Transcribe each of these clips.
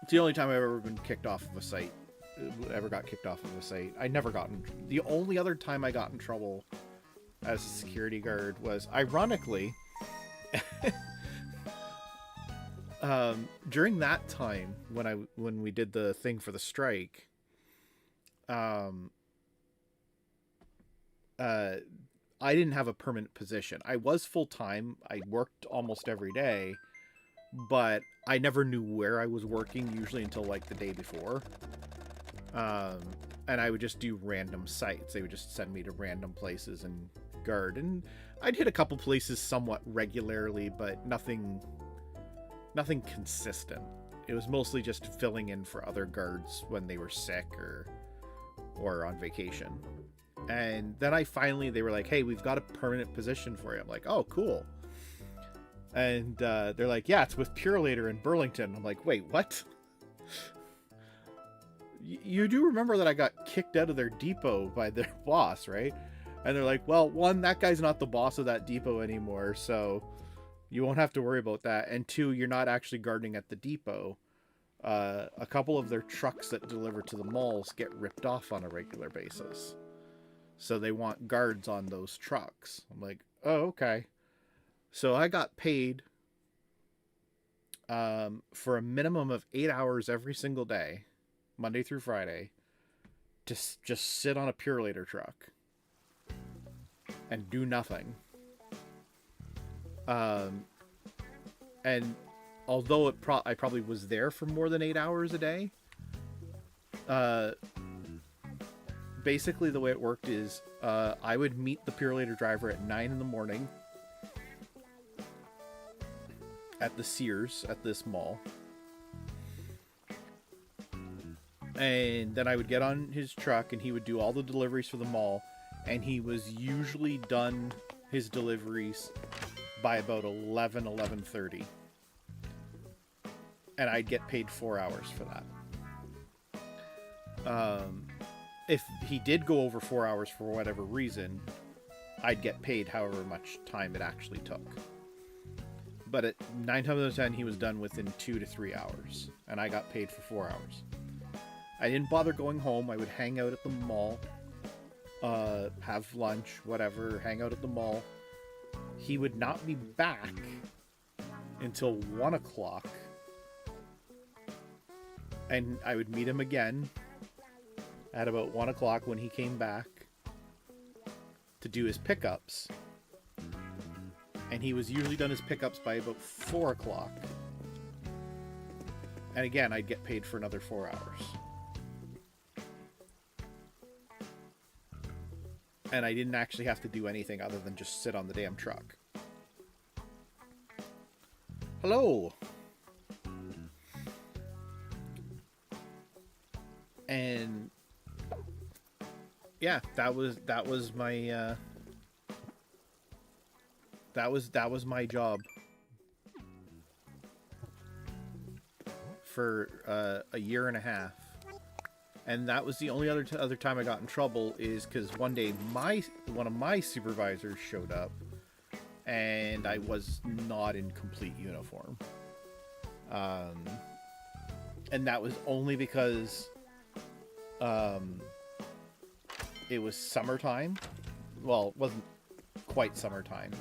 It's the only time I've ever been kicked off of a site. Ever got kicked off of a site. I never got in. The only other time I got in trouble as a security guard was, ironically, during that time when we did the thing for the strike. I didn't have a permanent position. I was full time. I worked almost every day, but I never knew where I was working, usually until like the day before. And I would just do random sites. They would just send me to random places and guard. And I'd hit a couple places somewhat regularly, but nothing consistent. It was mostly just filling in for other guards when they were sick or on vacation. And then they were like, hey, we've got a permanent position for you. I'm like, oh, cool. And they're like, yeah, it's with Purelator in Burlington. I'm like, wait, what? You do remember that I got kicked out of their depot by their boss, right? And they're like, well, one, that guy's not the boss of that depot anymore, so you won't have to worry about that. And two, you're not actually guarding at the depot. A couple of their trucks that deliver to the malls get ripped off on a regular basis. So they want guards on those trucks. I'm like, oh, okay. So I got paid for a minimum of 8 hours every single day, Monday through Friday, to just sit on a Purelator truck and do nothing. And although I probably was there for more than 8 hours a day, basically the way it worked is I would meet the Purelator driver at 9 in the morning at the Sears at this mall. And then I would get on his truck and he would do all the deliveries for the mall. And he was usually done his deliveries by about 11:30. And I'd get paid 4 hours for that. If he did go over 4 hours for whatever reason, I'd get paid however much time it actually took. But at 9 times out of 10, he was done within 2 to 3 hours, and I got paid for 4 hours. I didn't bother going home. I would hang out at the mall, have lunch, whatever, hang out at the mall. He would not be back until 1 o'clock, and I would meet him again at about 1 o'clock when he came back to do his pickups. And he was usually done his pickups by about 4 o'clock. And again, I'd get paid for another 4 hours. And I didn't actually have to do anything other than just sit on the damn truck. Hello! And yeah, that was my that was my job for a year and a half. And that was the only other time I got in trouble, is because one day one of my supervisors showed up and I was not in complete uniform. And that was only because it was summertime. Well, it wasn't quite summertime,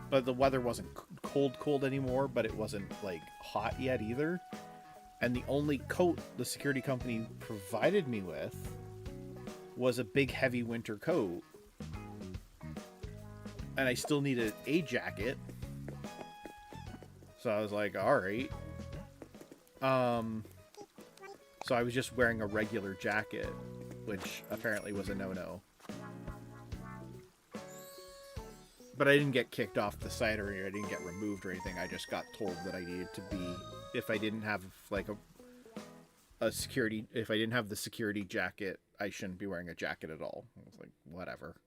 but the weather wasn't cold anymore, but it wasn't like hot yet either. And the only coat the security company provided me with was a big heavy winter coat. And I still needed a jacket. So I was like, alright. So I was just wearing a regular jacket, which apparently was a no-no. But I didn't get kicked off the site, or I didn't get removed or anything. I just got told that I needed to be, if I didn't have like a security, if I didn't have the security jacket, I shouldn't be wearing a jacket at all. I was like, whatever.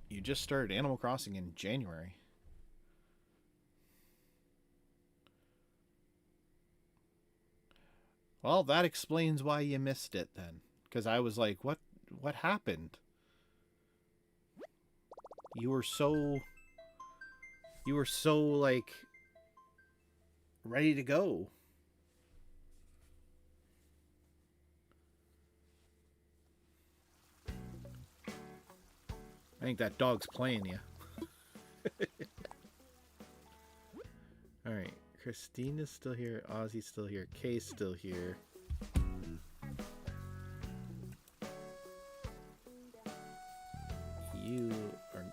You just started Animal Crossing in January. Well, that explains why you missed it then. Because I was like, what happened? You were so You were so, like, ready to go. I think that dog's playing you. Alright, Christina's still here, Ozzy's still here, Kay's still here. You are...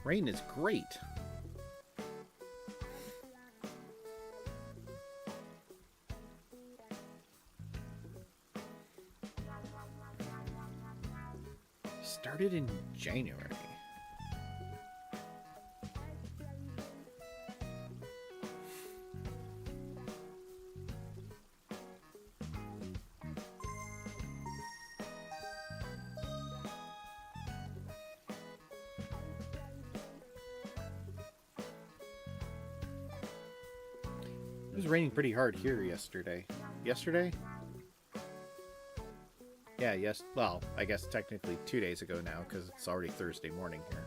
Rain is great. Started in January. It was raining pretty hard here yesterday. Yesterday? Yeah, yes. Well, I guess technically 2 days ago now, because it's already Thursday morning here.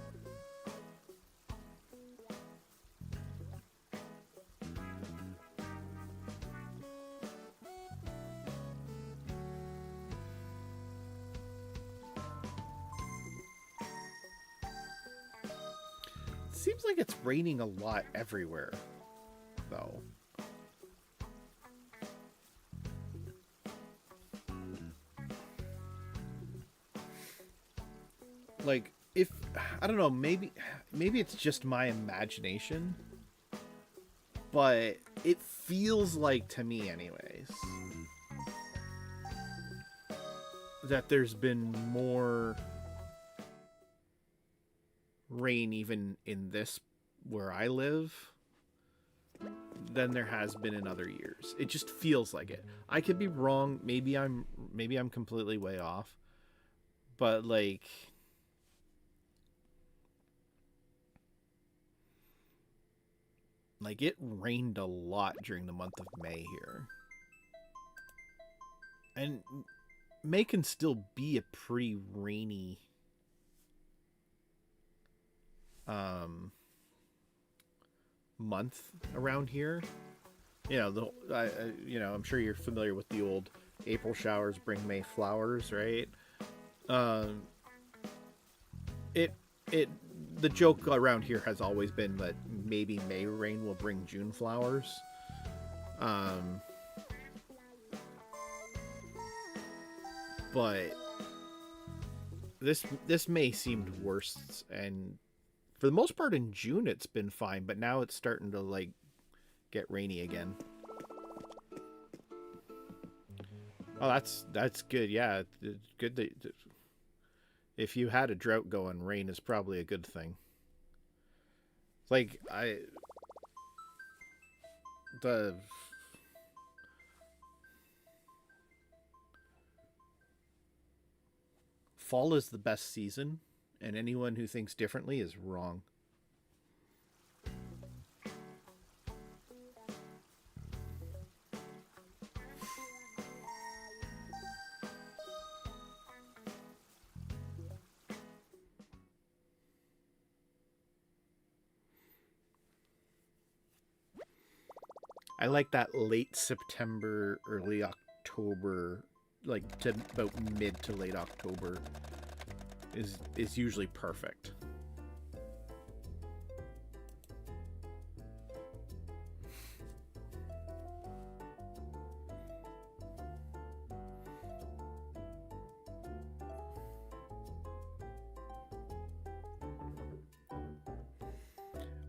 Seems like it's raining a lot everywhere, though. Like, if I don't know, maybe it's just my imagination, but it feels like, to me anyways, that there's been more rain even in this where I live than there has been in other years. It just feels like it. I could be wrong. Maybe I'm completely way off. But like, it rained a lot during the month of May here. And May can still be a pretty rainy month around here. You know, I'm sure you're familiar with the old April showers bring May flowers, right? The joke around here has always been that maybe May rain will bring June flowers. But this May seemed worse, and for the most part in June it's been fine, but now it's starting to like get rainy again. Oh, that's good. Yeah, it's good that if you had a drought going, rain is probably a good thing. Like, the fall is the best season, and anyone who thinks differently is wrong. I like that late September, early October, like to about mid to late October is usually perfect.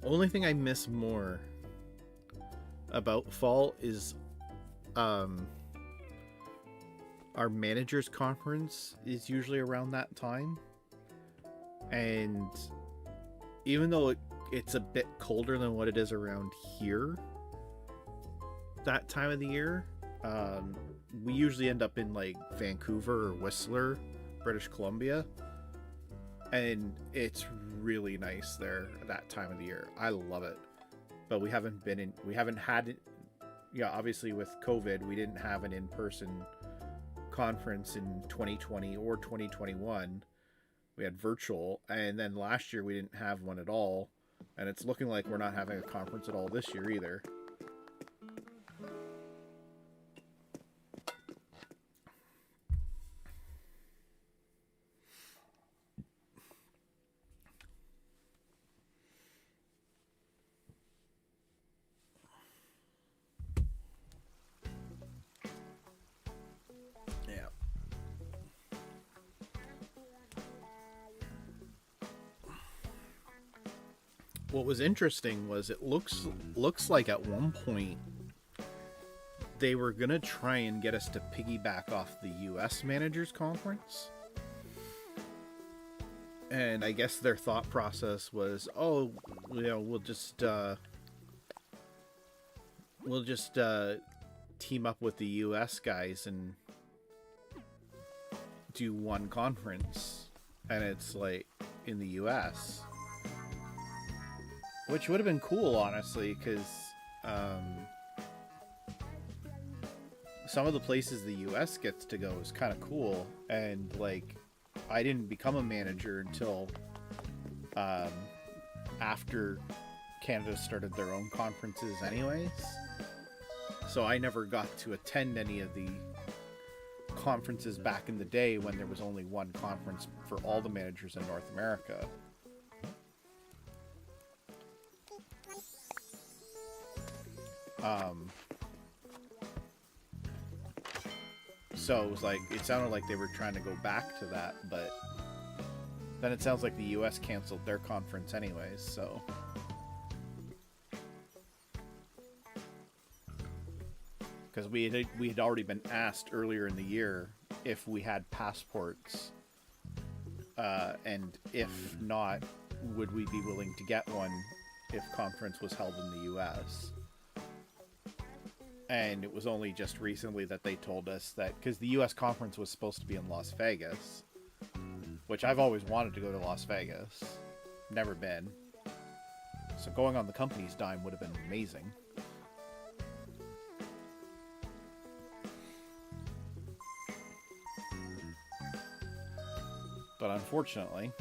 Only thing I miss more about fall is our managers conference is usually around that time, and even though it's a bit colder than what it is around here that time of the year, we usually end up in like Vancouver or Whistler, British Columbia, and it's really nice there that time of the year. I love it. But we haven't had yeah, obviously with COVID, we didn't have an in-person conference in 2020 or 2021. We had virtual, and then last year we didn't have one at all, and it's looking like we're not having a conference at all this year either. Yeah. What was interesting was it looks like at one point they were gonna try and get us to piggyback off the U.S. Managers Conference, and I guess their thought process was, oh, we'll just team up with the U.S. guys and do one conference, and it's like in the U.S., which would have been cool, honestly, because some of the places the U.S. gets to go is kind of cool, and like I didn't become a manager until after Canada started their own conferences, anyways. So I never got to attend any of the conferences back in the day when there was only one conference for all the managers in North America. So it was like, it sounded like they were trying to go back to that, but then it sounds like the US canceled their conference anyways, so. Because we had already been asked earlier in the year if we had passports, and if not, would we be willing to get one if conference was held in the US? And it was only just recently that they told us that, because the US conference was supposed to be in Las Vegas, which I've always wanted to go to Las Vegas, never been. So going on the company's dime would have been amazing. But unfortunately,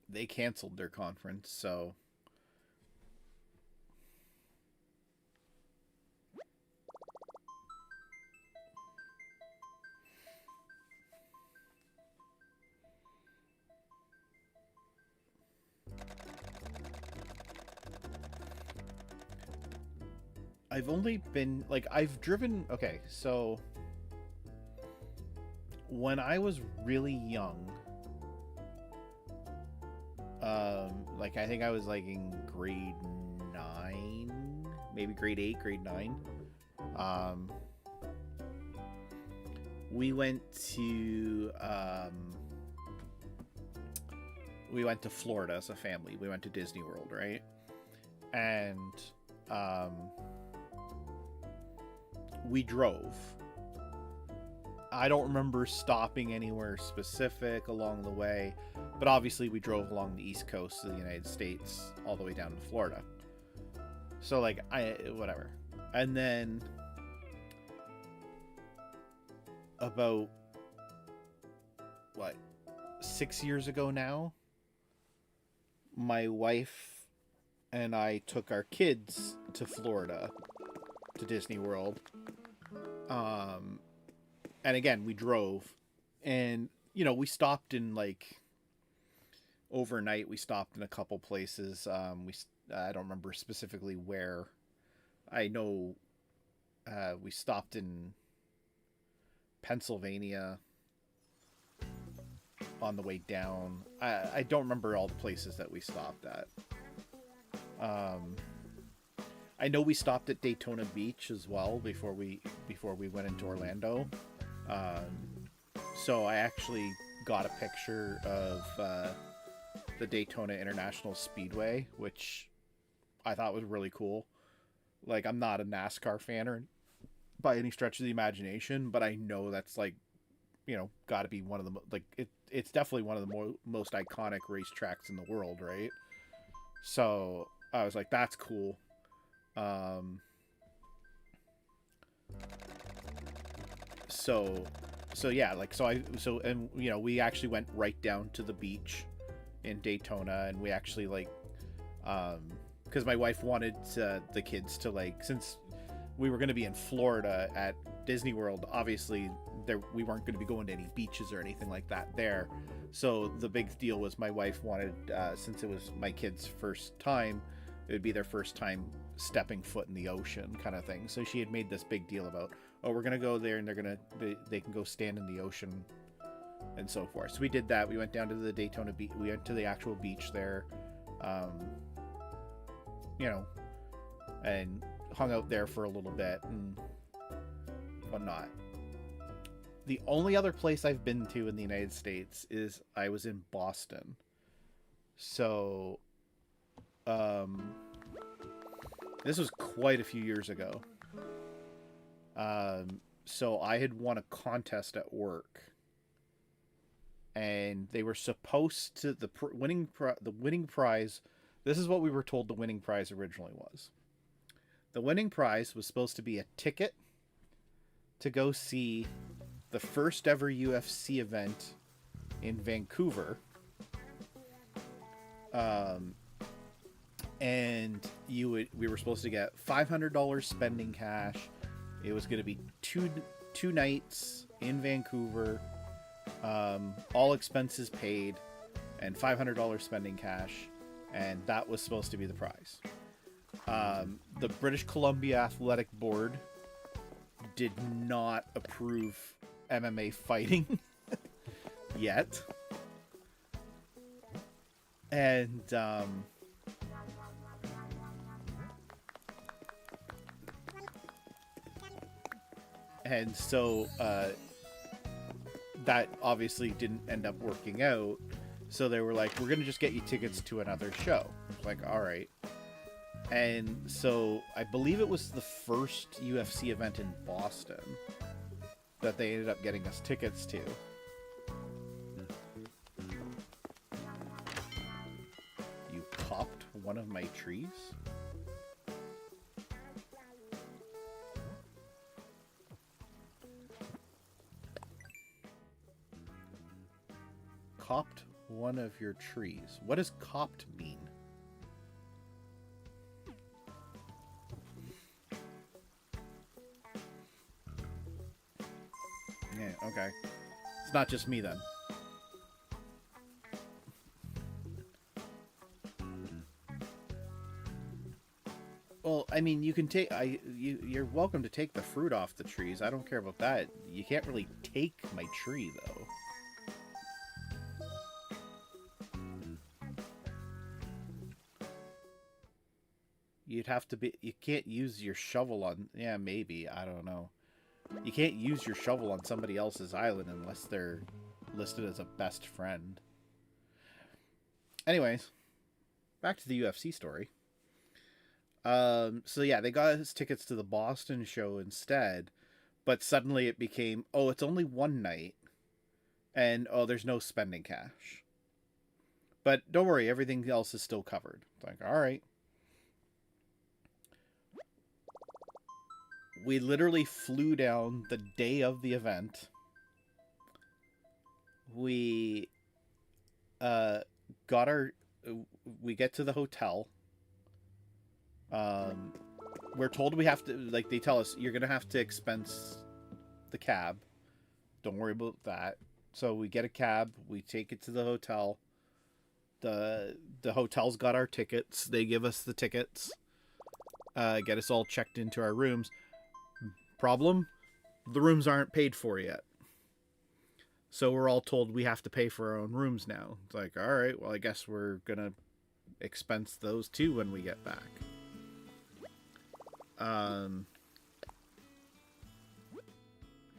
they canceled their conference, so I've only been, like, I've driven, okay, so when I was really young, like, I think I was, like, in grade 9, maybe grade 8, grade 9, we went to, Florida as a family. We went to Disney World, right? And, we drove. I don't remember stopping anywhere specific along the way, but obviously we drove along the East Coast of the United States all the way down to Florida. So, like, whatever. And then about, 6 years ago now, my wife and I took our kids to Florida, to Disney World. And again, we drove, and, we stopped in, like, overnight. We stopped in a couple places. I don't remember specifically where. I know, we stopped in Pennsylvania on the way down. I don't remember all the places that we stopped at. I know we stopped at Daytona Beach as well before we went into Orlando. So I actually got a picture of the Daytona International Speedway, which I thought was really cool. Like, I'm not a NASCAR fan or by any stretch of the imagination, but I know that's, like, got to be one of the, like, it's definitely one of the most iconic racetracks in the world, right? So I was like, that's cool. Um, so yeah, like, and you know, we actually went right down to the beach in Daytona, and we actually like, because my wife wanted the kids to, like, since we were going to be in Florida at Disney World, obviously we weren't going to be going to any beaches or anything like that there. So the big deal was my wife wanted, since it was my kids' first time, it would be their first time stepping foot in the ocean, kind of thing. So she had made this big deal about, oh, we're gonna go there and they can go stand in the ocean and so forth. So we did that. We went down to the Daytona beach. We went to the actual beach there, you know, and hung out there for a little bit and whatnot. The only other place I've been to in the United States is I was in Boston. So, this was quite a few years ago. So I had won a contest at work, and they were supposed to the winning prize. This is what we were told the winning prize originally was. The winning prize was supposed to be a ticket to go see the first ever UFC event in Vancouver. And we were supposed to get $500 spending cash. It was going to be two nights in Vancouver, all expenses paid, and $500 spending cash, and that was supposed to be the prize. The British Columbia Athletic Board did not approve MMA fighting yet, and so that obviously didn't end up working out. So they were like, we're going to just get you tickets to another show. Like, all right. And so I believe it was the first UFC event in Boston that they ended up getting us tickets to. You popped one of my trees? Copped one of your trees. What does copped mean? Yeah, okay. It's not just me then. Well, I mean, you can take you're welcome to take the fruit off the trees. I don't care about that. You can't really take my tree though. You'd have to be, you can't use your shovel on, yeah, maybe, I don't know. You can't use your shovel on somebody else's island unless they're listed as a best friend. Anyways, back to the UFC story. So yeah, they got us tickets to the Boston show instead, but suddenly it became, oh, it's only one night, and oh, there's no spending cash. But don't worry, everything else is still covered. It's like, all right. We literally flew down the day of the event. We we get to the hotel. We're told we have to, like, they tell us you're gonna have to expense the cab. Don't worry about that. So we get a cab, we take it to the hotel. The hotel's got our tickets. They give us the tickets. Get us all checked into our rooms. Problem? The rooms aren't paid for yet. So we're all told we have to pay for our own rooms now. It's like, all right, well, I guess we're going to expense those too when we get back.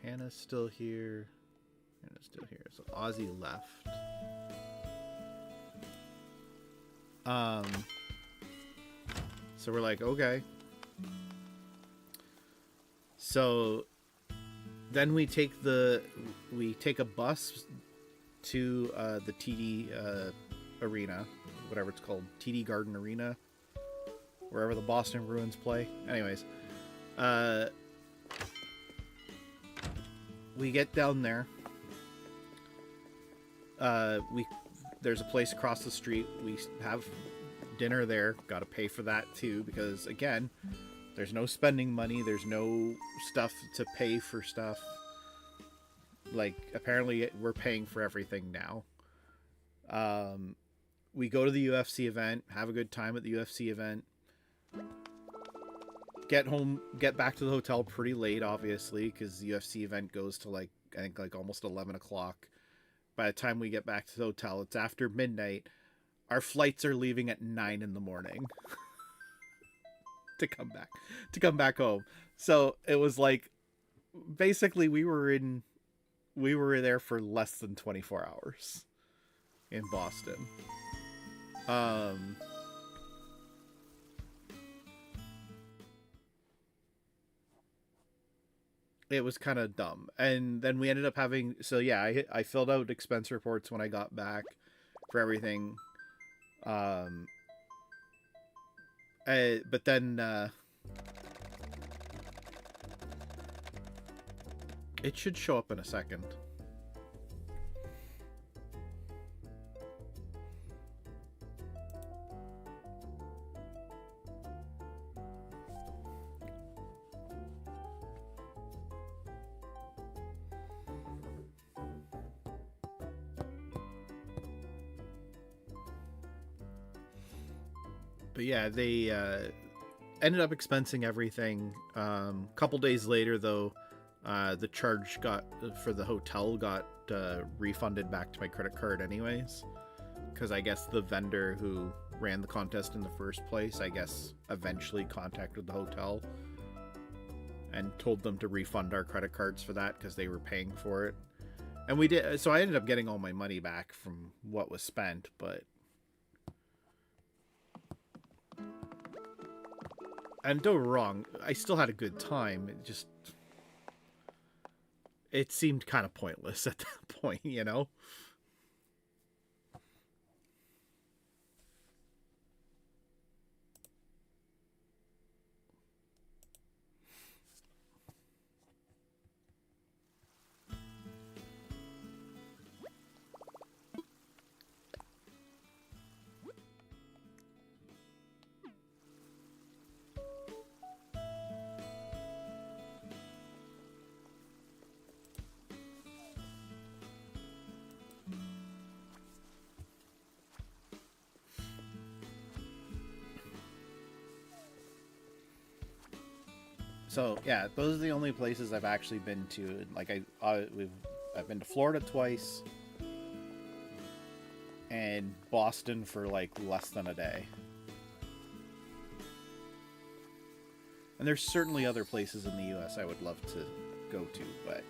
Hannah's still here. So Ozzy left. So we're like, okay. So then we take a bus to the TD Arena, whatever it's called, TD Garden Arena. wherever the Boston Bruins play. Anyways, uh, we get down there. There's a place across the street. We have dinner there. Got to pay for that too, because again, there's no spending money. There's no stuff to pay for stuff. Like, apparently we're paying for everything now. We go to the UFC event, have a good time at the UFC event. Get back to the hotel pretty late, obviously, because the UFC event goes to I think almost 11 o'clock. By the time we get back to the hotel, it's after midnight. Our flights are leaving at 9 in the morning to come back home. So it was like, basically we were there for less than 24 hours in Boston. It was kind of dumb. And then we ended up having, so yeah, I filled out expense reports when I got back for everything. But then it should show up in a second. But yeah, they ended up expensing everything. Couple days later, though, the charge for the hotel got refunded back to my credit card anyways. Because I guess the vendor who ran the contest in the first place, I guess, eventually contacted the hotel and told them to refund our credit cards for that because they were paying for it. And we did. So I ended up getting all my money back from what was spent, but... And don't get me wrong, I still had a good time. It seemed kind of pointless at that point, you know? So yeah, those are the only places I've actually been to. Like I've been to Florida twice, and Boston for like less than a day. And there's certainly other places in the U.S. I would love to go to, but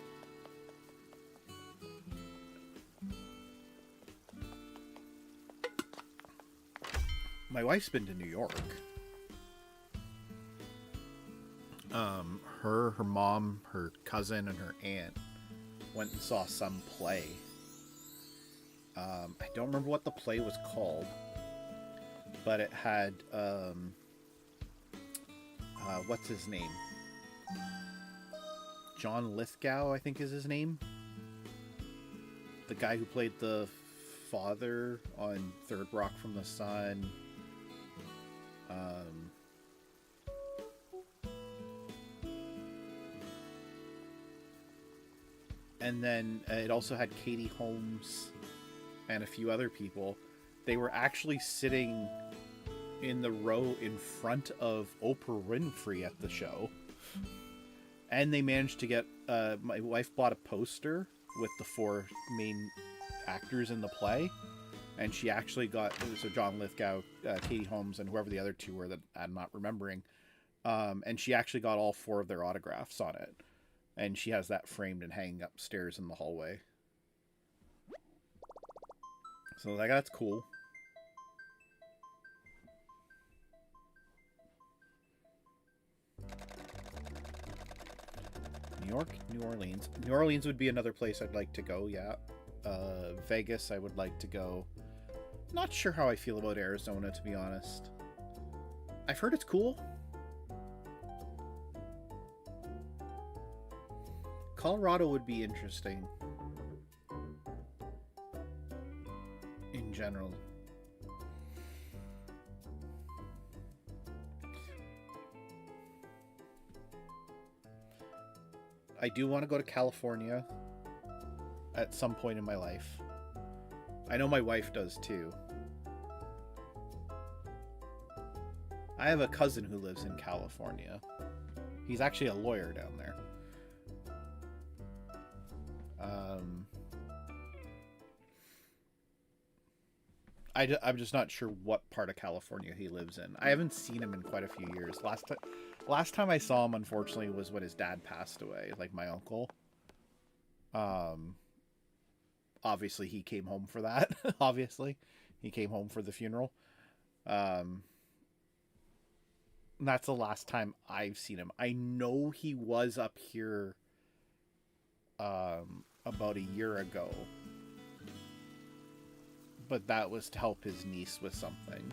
my wife's been to New York. Her mom, her cousin, and her aunt went and saw some play. I don't remember what the play was called, but it had what's his name? John Lithgow, I think is his name. The guy who played the father on Third Rock from the Sun. And then it also had Katie Holmes and a few other people. They were actually sitting in the row in front of Oprah Winfrey at the show. And they managed to get... my wife bought a poster with the 4 main actors in the play. And she actually got... So John Lithgow, Katie Holmes, and whoever the other 2 were that I'm not remembering. And she actually got all 4 of their autographs on it. And she has that framed and hanging upstairs in the hallway. So like, that's cool. New York, New Orleans. New Orleans would be another place I'd like to go, yeah. Vegas, I would like to go. Not sure how I feel about Arizona, to be honest. I've heard it's cool. Colorado would be interesting in general. I do want to go to California at some point in my life. I know my wife does too. I have a cousin who lives in California. He's actually a lawyer down there. I'm just not sure what part of California he lives in. I haven't seen him in quite a few years. Last time I saw him, unfortunately, was when his dad passed away, like my uncle. Obviously, he came home for that. Obviously, he came home for the funeral. That's the last time I've seen him. I know he was up here about a year ago, but that was to help his niece with something.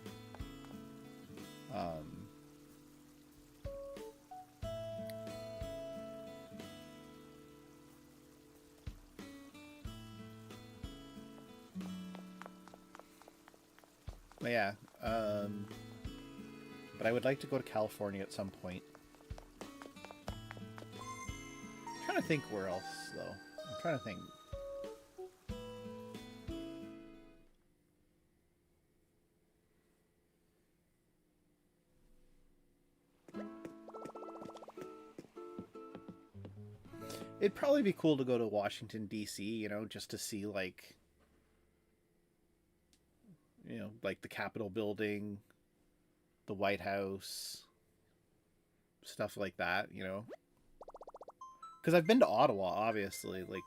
But yeah, but I would like to go to California at some point. I'm trying to think where else, though. I'm trying to think. It'd probably be cool to go to Washington, D.C., you know, just to see, like, you know, like the Capitol building, the White House, stuff like that, you know. Because I've been to Ottawa, obviously. Like,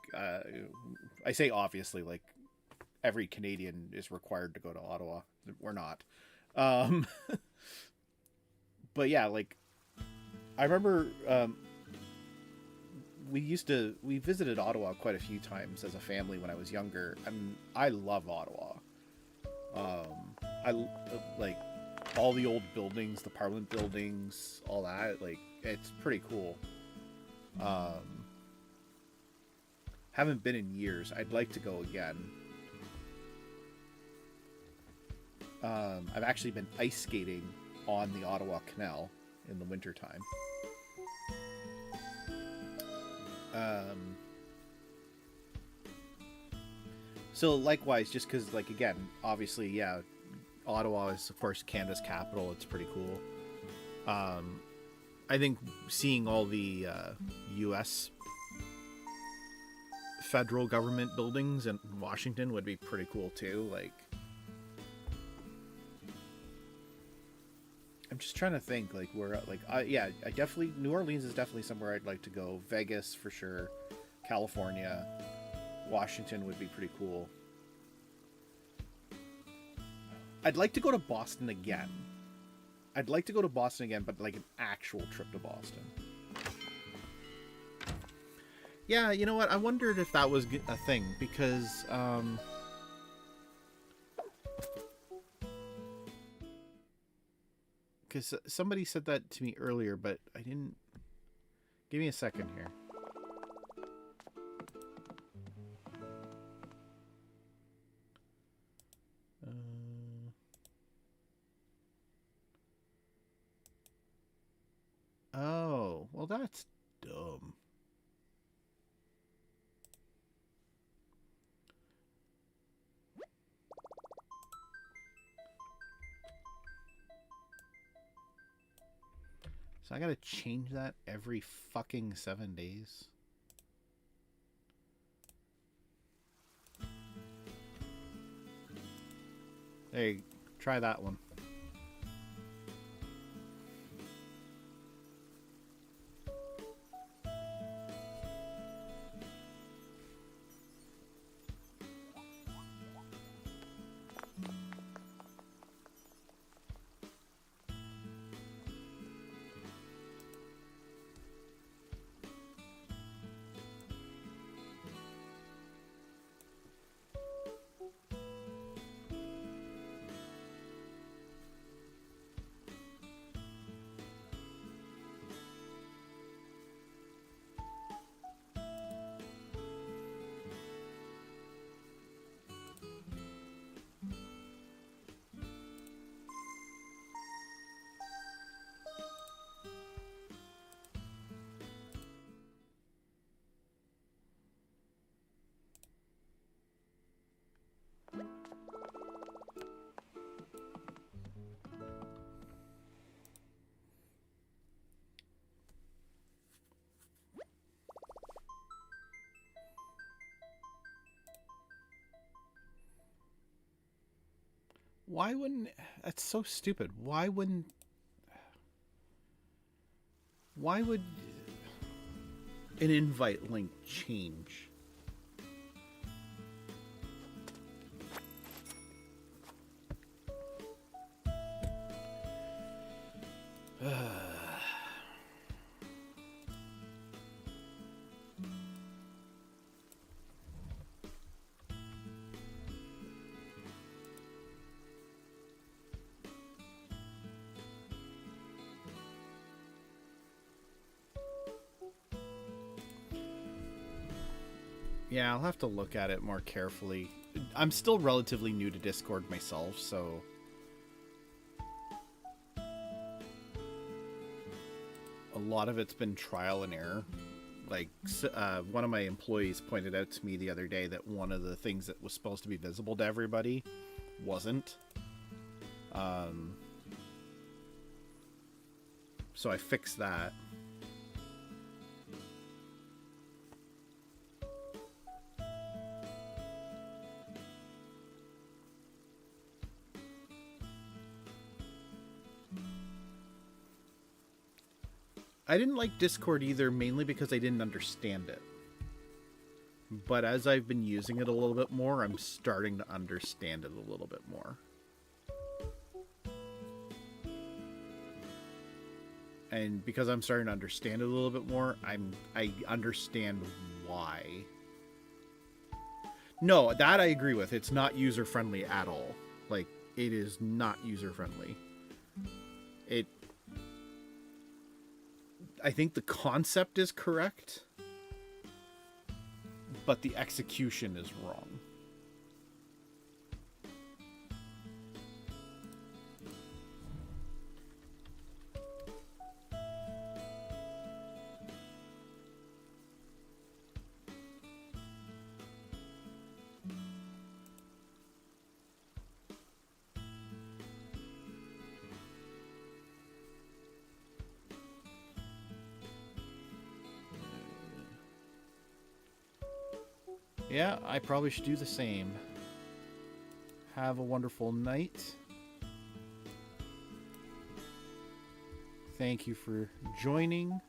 I say obviously, like, every Canadian is required to go to Ottawa. We're not. But yeah, like, I remember we visited Ottawa quite a few times as a family when I was younger, and I love Ottawa. I like all the old buildings, the Parliament buildings, all that. Like, it's pretty cool. Haven't been in years. I'd like to go again. I've actually been ice skating on the Ottawa Canal in the wintertime. So likewise, just because, like, again, obviously, yeah, Ottawa is, of course, Canada's capital. It's pretty cool. I think seeing all the U.S. federal government buildings in Washington would be pretty cool too. Like, I'm just trying to think, like, where, like, yeah, I definitely, New Orleans is definitely somewhere I'd like to go. Vegas for sure. California, Washington would be pretty cool. I'd like to go to Boston again. I'd like to go to Boston again, but like an actual trip to Boston. Yeah, you know what? I wondered if that was a thing, because somebody said that to me earlier, but I didn't. Give me a second here. Oh, well, that's dumb. So I gotta change that every fucking 7 days. Hey, try that one. Why wouldn't... That's so stupid. Why would an invite link change? Yeah, I'll have to look at it more carefully. I'm still relatively new to Discord myself, so... a lot of it's been trial and error. Like, one of my employees pointed out to me the other day that one of the things that was supposed to be visible to everybody wasn't. So I fixed that. I didn't like Discord either, mainly because I didn't understand it. But as I've been using it a little bit more, I'm starting to understand it a little bit more. And because I'm starting to understand it a little bit more, I understand why. No, that I agree with. It's not user-friendly at all. Like, it is not user-friendly. I think the concept is correct, but the execution is wrong. Yeah, I probably should do the same. Have a wonderful night. Thank you for joining.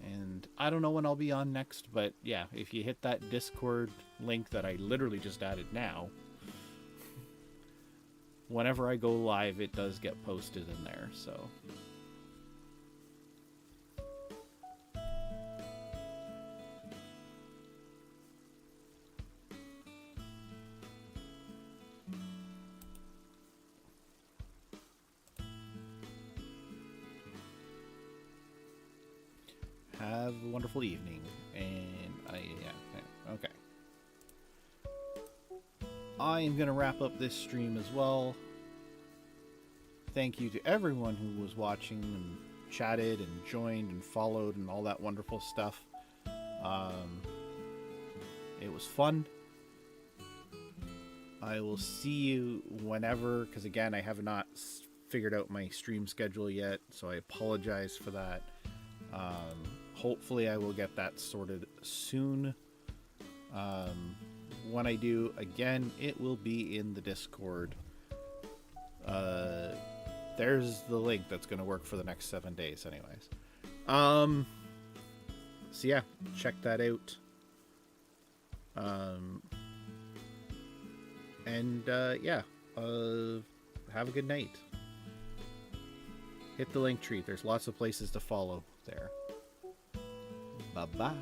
And I don't know when I'll be on next, but yeah, if you hit that Discord link that I literally just added now, whenever I go live, it does get posted in there, so... Have a wonderful evening, and okay. I am going to wrap up this stream as well. Thank you to everyone who was watching and chatted and joined and followed and all that wonderful stuff. It was fun. I will see you whenever, because again, I have not figured out my stream schedule yet, so I apologize for that. Hopefully I will get that sorted soon. When I do, again, it will be in the Discord. There's the link that's going to work for the next 7 days anyways. So yeah, check that out. Yeah, have a good night. Hit the link tree. There's lots of places to follow there. Bye-bye.